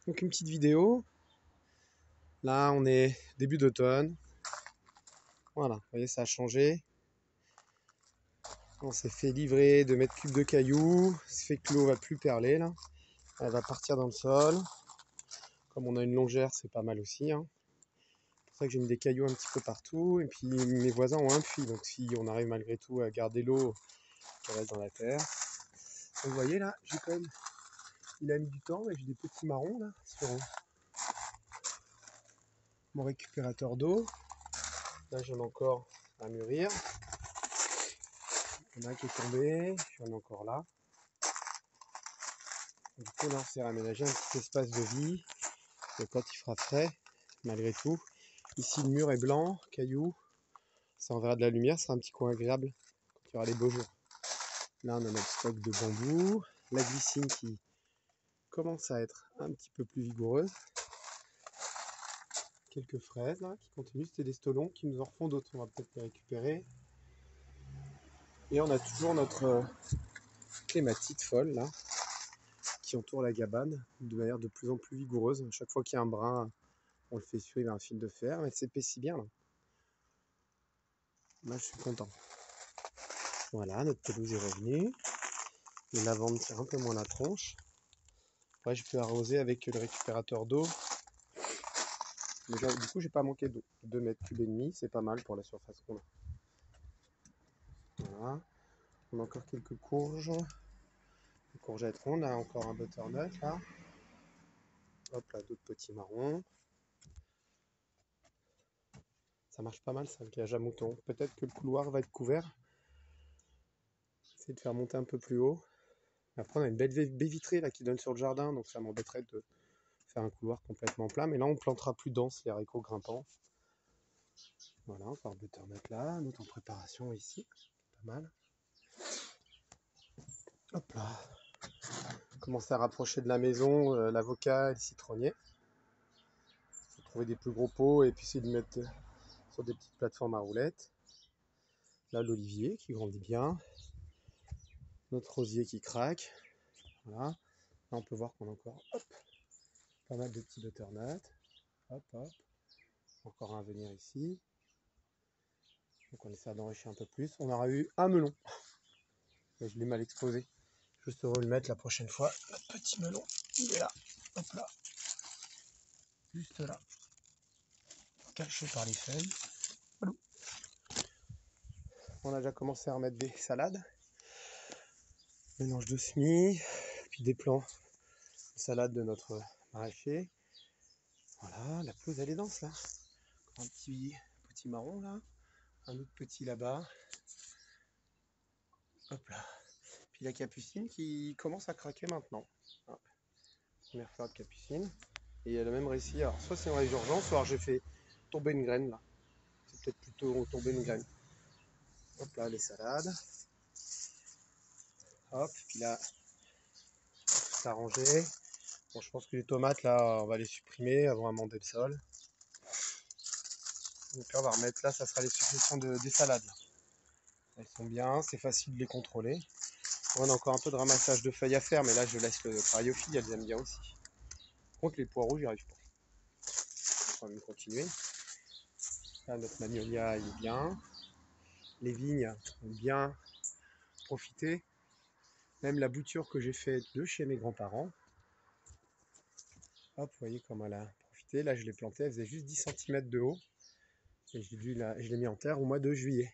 Donc une petite vidéo. Là, on est début d'automne. Voilà, vous voyez, ça a changé. On s'est fait livrer de mètres cubes de cailloux. Ça fait que l'eau va plus perler là. Elle va partir dans le sol. Comme on a une longère, c'est pas mal aussi, hein. C'est pour ça que j'ai mis des cailloux un petit peu partout. Et puis mes voisins ont un puits. Donc si on arrive malgré tout à garder l'eau qui reste dans la terre. Donc, vous voyez là, j'ai quand même. Il a mis du temps, mais j'ai des petits marrons là sur mon récupérateur d'eau. Là j'en ai encore à mûrir. Il y en a un qui est tombé, j'en ai encore là. Du coup là on s'est raménagé un petit espace de vie. Et quand il fera frais, malgré tout. Ici le mur est blanc, caillou. Ça enverra de la lumière, ce sera un petit coin agréable quand il y aura les beaux jours. Là on a notre stock de bambou. La glycine qui commence à être un petit peu plus vigoureuse. Quelques fraises là qui continuent, c'était des stolons qui nous en refont d'autres, on va peut-être les récupérer. Et on a toujours notre clématite folle là qui entoure la gabane de manière de plus en plus vigoureuse. À chaque fois qu'il y a un brin, on le fait suivre un fil de fer, mais c'est s'épaissit bien là. Là je suis content. Voilà, notre pelouse est revenue. Les lavandes tirent un peu moins la tronche. Après je peux arroser avec le récupérateur d'eau. Mais du coup j'ai pas manqué d'eau. 2 mètres cubes et demi, c'est pas mal pour la surface qu'on a. Voilà. On a encore quelques courges. Des courgettes rondes, là encore un butternut là. Hop là, d'autres petits marrons. Ça marche pas mal ça, le cage à moutons. Peut-être que le couloir va être couvert. Essayer de faire monter un peu plus haut. Après on a une belle baie vitrée là qui donne sur le jardin, donc ça m'embêterait de faire un couloir complètement plat. Mais là on plantera plus dense les haricots grimpants. Voilà, encore butternut là, un autre en préparation ici. Pas mal. Hop là. Commencer à rapprocher de la maison l'avocat et le citronnier. Faut trouver des plus gros pots et puis essayer de mettre sur des petites plateformes à roulettes. Là l'olivier qui grandit bien. Notre rosier qui craque. Voilà. Là on peut voir qu'on a encore pas mal de petits butternuts. Hop hop. Encore un à venir ici. Donc on essaie d'enrichir un peu plus. On aura eu un melon. Mais je l'ai mal exposé. Juste heureux de le mettre la prochaine fois. Notre petit melon, il est là. Hop là. Juste là. Caché par les feuilles. Voilà. On a déjà commencé à remettre des salades. Mélange de semis. Puis des plants de salade de notre maraîcher. Voilà, la pelouse elle est dense là. Un petit marron là. Un autre petit là-bas. Hop là. Puis la capucine qui commence à craquer maintenant. Hop. Première fleur de capucine. Et elle a même réussi. Alors soit c'est dans les urgences, soit j'ai fait tomber une graine là. C'est peut-être plutôt tomber une graine. Hop là, les salades. Hop, puis là, tout arrangé. Bon, je pense que les tomates là, on va les supprimer avant d'amender le sol. Donc là, on va remettre là, ça sera les suppressions des salades. Elles sont bien, c'est facile de les contrôler. On a encore un peu de ramassage de feuilles à faire, mais là je laisse le travail aux filles, elles aiment bien aussi. Par contre les poireaux, j'y arrive pas. On va même continuer. Là notre magnolia il est bien. Les vignes ont bien profité. Même la bouture que j'ai faite de chez mes grands-parents. Hop, vous voyez comme elle a profité. Là je l'ai plantée, elle faisait juste 10 cm de haut. Et je l'ai mis en terre au mois de juillet.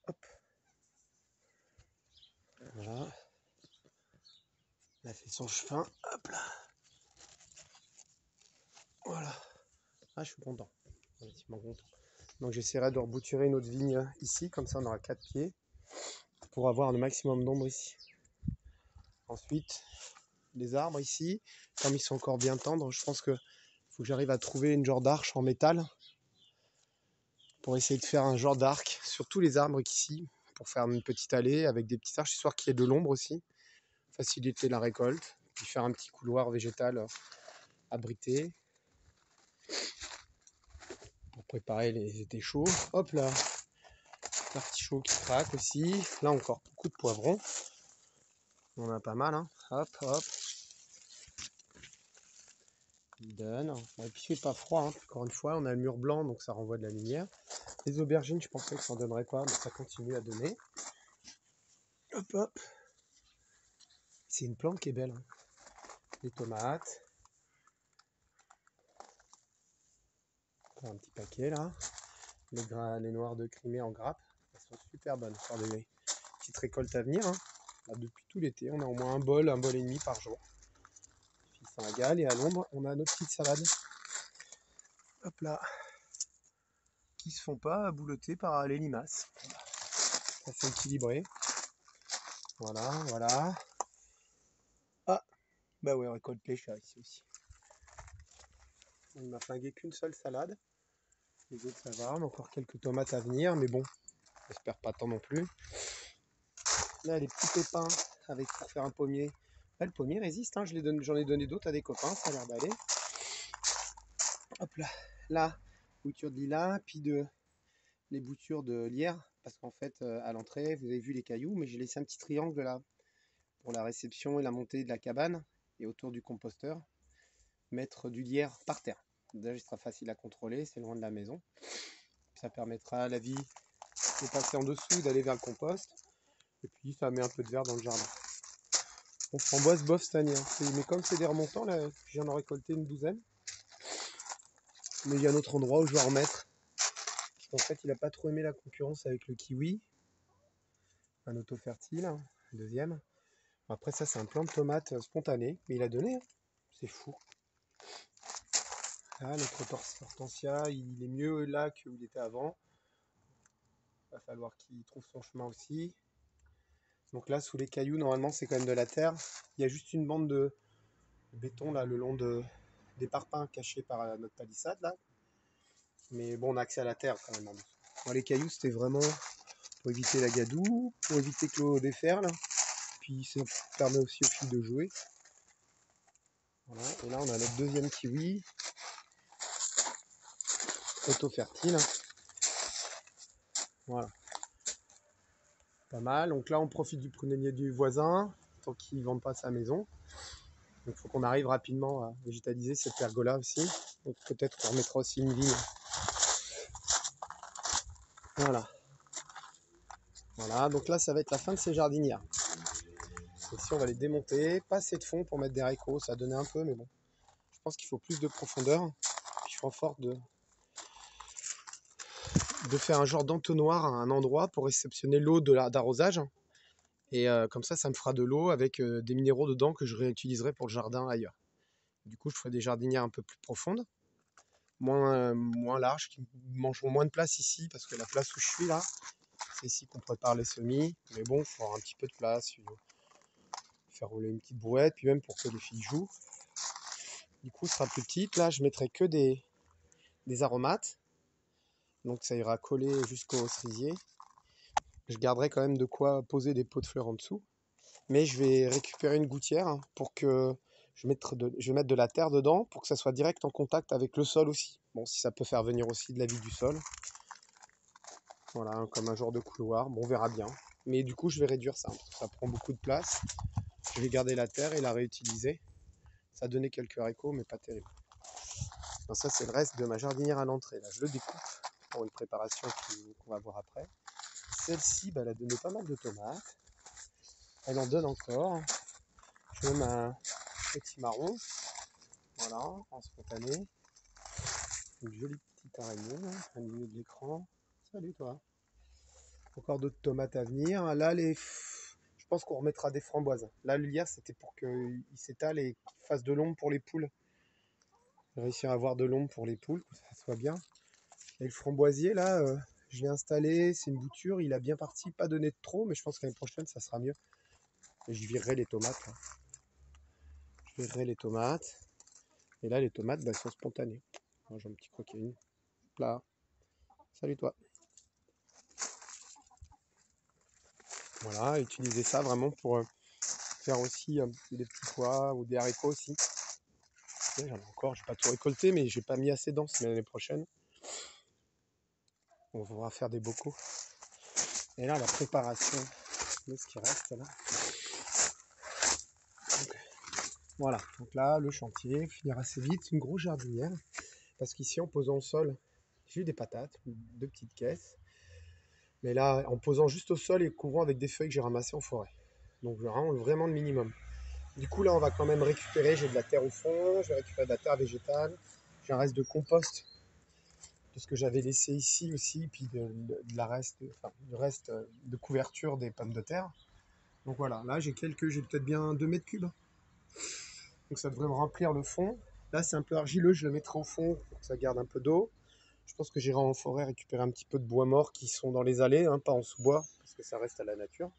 Hop. Voilà. Elle a fait son chemin. Hop là. Voilà. Ah, je suis content. Relativement content. Donc j'essaierai de rebouturer une autre vigne ici. Comme ça, on aura 4 pieds. Pour avoir le maximum d'ombre ici. Ensuite, les arbres ici. Comme ils sont encore bien tendres, je pense qu'il faut que j'arrive à trouver une genre d'arche en métal. Pour essayer de faire un genre d'arc sur tous les arbres qu'ici. Pour faire une petite allée avec des petites arches, histoire qu'il y ait de l'ombre aussi. Faciliter la récolte. Puis faire un petit couloir végétal abrité. Pour préparer les étés chauds. Hop là. L'artichaut qui craque aussi. Là encore beaucoup de poivrons. On en a pas mal. Hein. Hop hop. Il donne. Bon, et puis il fait pas froid, hein. Encore une fois, on a le mur blanc, donc ça renvoie de la lumière. Les aubergines, je pensais que ça en donnerait pas, mais ça continue à donner. Hop, hop. C'est une plante qui est belle, hein. Les tomates. Un petit paquet là. Les noirs de Crimée en grappe. Elles sont super bonnes pour des petites récoltes à venir, hein. Là, depuis tout l'été, on a au moins un bol et demi par jour. Les filles s'en régalent. Et à l'ombre, on a nos petites salades. Hop là. Qui se font pas boulotter par les limaces. C'est équilibré. Voilà, voilà. Ah, bah ouais, on récolte les chats ici aussi. Il m'a flingué qu'une seule salade. Les autres, ça va. On a encore quelques tomates à venir, mais bon, j'espère pas tant non plus. Là, les petits pépins pour faire un pommier. Là, le pommier résiste, hein. J'en ai donné d'autres à des copains, ça a l'air d'aller. Hop là, là, bouture de lilas, puis les boutures de lierre, parce qu'en fait, à l'entrée, vous avez vu les cailloux, mais j'ai laissé un petit triangle là pour la réception et la montée de la cabane, et autour du composteur, mettre du lierre par terre. Déjà, ce sera facile à contrôler, c'est loin de la maison. Ça permettra à la vie de passer en dessous, d'aller vers le compost. Et puis ça met un peu de verre dans le jardin. On framboise bof cette année, hein. Mais comme c'est des remontants, là, je viens d'en récolter une douzaine. Mais il y a un autre endroit où je vais en remettre. Parce qu'en fait, il n'a pas trop aimé la concurrence avec le kiwi. Un auto-fertile, un deuxième. Après ça, c'est un plant de tomate spontané. Mais il a donné, hein. C'est fou. Là, notre hortensia, il est mieux là qu'il était avant. Il va falloir qu'il trouve son chemin aussi. Donc là, sous les cailloux, normalement, c'est quand même de la terre. Il y a juste une bande de béton là, le long des parpaings cachés par notre palissade là. Mais bon, on a accès à la terre quand même. Bon, les cailloux, c'était vraiment pour éviter la gadoue, pour éviter que l'eau déferle. Puis ça permet aussi aux filles de jouer. Voilà. Et là, on a notre deuxième kiwi, auto-fertile. Voilà. Pas mal. Donc là, on profite du prunellier du voisin, tant qu'il ne vend pas sa maison. Donc il faut qu'on arrive rapidement à végétaliser cette pergola aussi. Donc peut-être qu'on remettra aussi une vigne. Voilà. Voilà, donc là, ça va être la fin de ces jardinières. Ici, on va les démonter. Pas assez de fond pour mettre des haricots, ça a donné un peu, mais bon. Je pense qu'il faut plus de profondeur. Puis je ferai en sorte de faire un genre d'entonnoir à un endroit pour réceptionner l'eau d'arrosage. Et comme ça me fera de l'eau avec des minéraux dedans que je réutiliserai pour le jardin ailleurs. Du coup, je ferai des jardinières un peu plus profondes, moins larges, qui mangeront moins de place ici, parce que la place où je suis là, c'est ici qu'on prépare les semis. Mais bon, il faut avoir un petit peu de place, faire rouler une petite brouette, puis même pour que les filles jouent. Du coup, ce sera plus petite. Là, je mettrai que des aromates. Donc ça ira coller jusqu'au cerisier. Je garderai quand même de quoi poser des pots de fleurs en dessous. Mais je vais récupérer une gouttière pour que je vais mettre de la terre dedans pour que ça soit direct en contact avec le sol aussi. Bon, si ça peut faire venir aussi de la vie du sol. Voilà, comme un genre de couloir. Bon, on verra bien. Mais du coup, je vais réduire ça, parce que ça prend beaucoup de place. Je vais garder la terre et la réutiliser. Ça a donné quelques haricots, mais pas terrible. Donc ça, c'est le reste de ma jardinière à l'entrée. Là, je le découpe pour une préparation qu'on va voir après. Celle-ci, elle a donné pas mal de tomates. Elle en donne encore. Je mets un petit marron. Voilà, en spontané. Une jolie petite araignée au milieu de l'écran. Salut toi. Encore d'autres tomates à venir. Là, je pense qu'on remettra des framboises. Là, le lierre, c'était pour qu'il s'étale et qu'il fasse de l'ombre pour les poules. Réussir à avoir de l'ombre pour les poules, que ça soit bien. Et le framboisier, là, je l'ai installé. C'est une bouture. Il a bien parti. Pas donné de trop, mais je pense que l'année prochaine, ça sera mieux. Et je virerai les tomates. Là. Je virerai les tomates. Et là, les tomates sont spontanées. Alors, j'ai un petit croquet une. Là. Salut toi. Voilà, utiliser ça vraiment pour faire aussi des petits pois ou des haricots aussi. J'en ai encore, j'ai pas tout récolté, mais j'ai pas mis assez dense, mais l'année prochaine, on va faire des bocaux. Et là, la préparation de ce qui reste là. Donc, Voilà, donc là, le chantier finira assez vite. C'est une grosse jardinière. Parce qu'ici, en posant au sol, j'ai eu des patates, 2 petites caisses. Mais là, en posant juste au sol et couvrant avec des feuilles que j'ai ramassées en forêt. Donc vraiment le minimum. Du coup, là, on va quand même récupérer. J'ai de la terre au fond, je vais récupérer de la terre végétale. J'ai un reste de compost de ce que j'avais laissé ici aussi, puis du reste de couverture des pommes de terre. Donc voilà, là, j'ai peut-être bien 2 mètres cubes. Donc ça devrait me remplir le fond. Là, c'est un peu argileux, je le mettrai au fond pour que ça garde un peu d'eau. Je pense que j'irai en forêt récupérer un petit peu de bois mort qui sont dans les allées, hein, pas en sous-bois, parce que ça reste à la nature.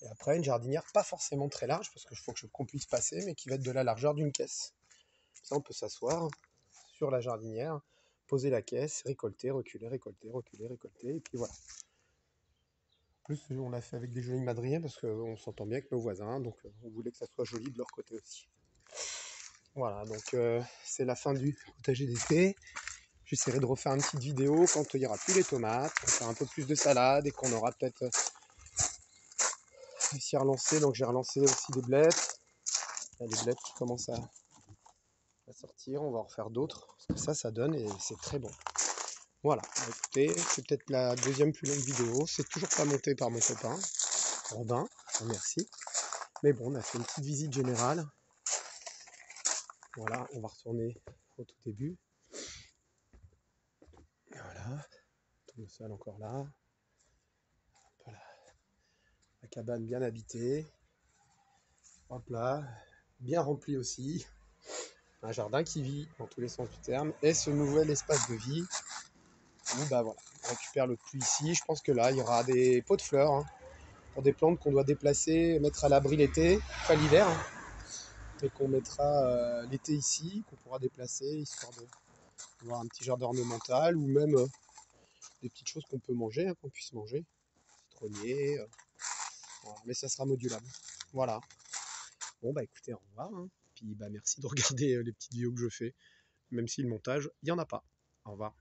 Et après, une jardinière pas forcément très large, parce qu'il faut qu'on puisse passer, mais qui va être de la largeur d'une caisse. Ça, on peut s'asseoir sur la jardinière, poser la caisse, récolter, reculer, récolter, reculer, récolter, et puis voilà. En plus, on l'a fait avec des jolis madriers, parce qu'on s'entend bien avec nos voisins, donc on voulait que ça soit joli de leur côté aussi. Voilà, donc c'est la fin du potager d'été. J'essaierai de refaire une petite vidéo quand il n'y aura plus les tomates, on fera un peu plus de salade et qu'on aura peut-être réussi à relancer. Donc j'ai relancé aussi des blettes. Il y a des blettes qui commencent à sortir, on va en refaire d'autres, parce que ça donne et c'est très bon. Voilà, écoutez, c'est peut-être la deuxième plus longue vidéo, c'est toujours pas monté par mon copain, Robin, merci. Mais bon, on a fait une petite visite générale. Voilà, on va retourner au tout début. Voilà, tournesol encore là. Voilà, la cabane bien habitée. Hop là, bien rempli aussi. Un jardin qui vit dans tous les sens du terme. Et ce nouvel espace de vie où bah voilà, on récupère le pluie ici. Je pense que là, il y aura des pots de fleurs, hein, pour des plantes qu'on doit déplacer, mettre à l'abri l'été, pas l'hiver, hein, mais qu'on mettra l'été ici, qu'on pourra déplacer, histoire d'avoir un petit jardin ornemental, ou même des petites choses qu'on peut manger, hein, qu'on puisse manger. Citronnier, voilà. Mais ça sera modulable. Voilà. Bon bah écoutez, au revoir, hein. Puis bah merci de regarder les petites vidéos que je fais, même si le montage, il n'y en a pas. Au revoir.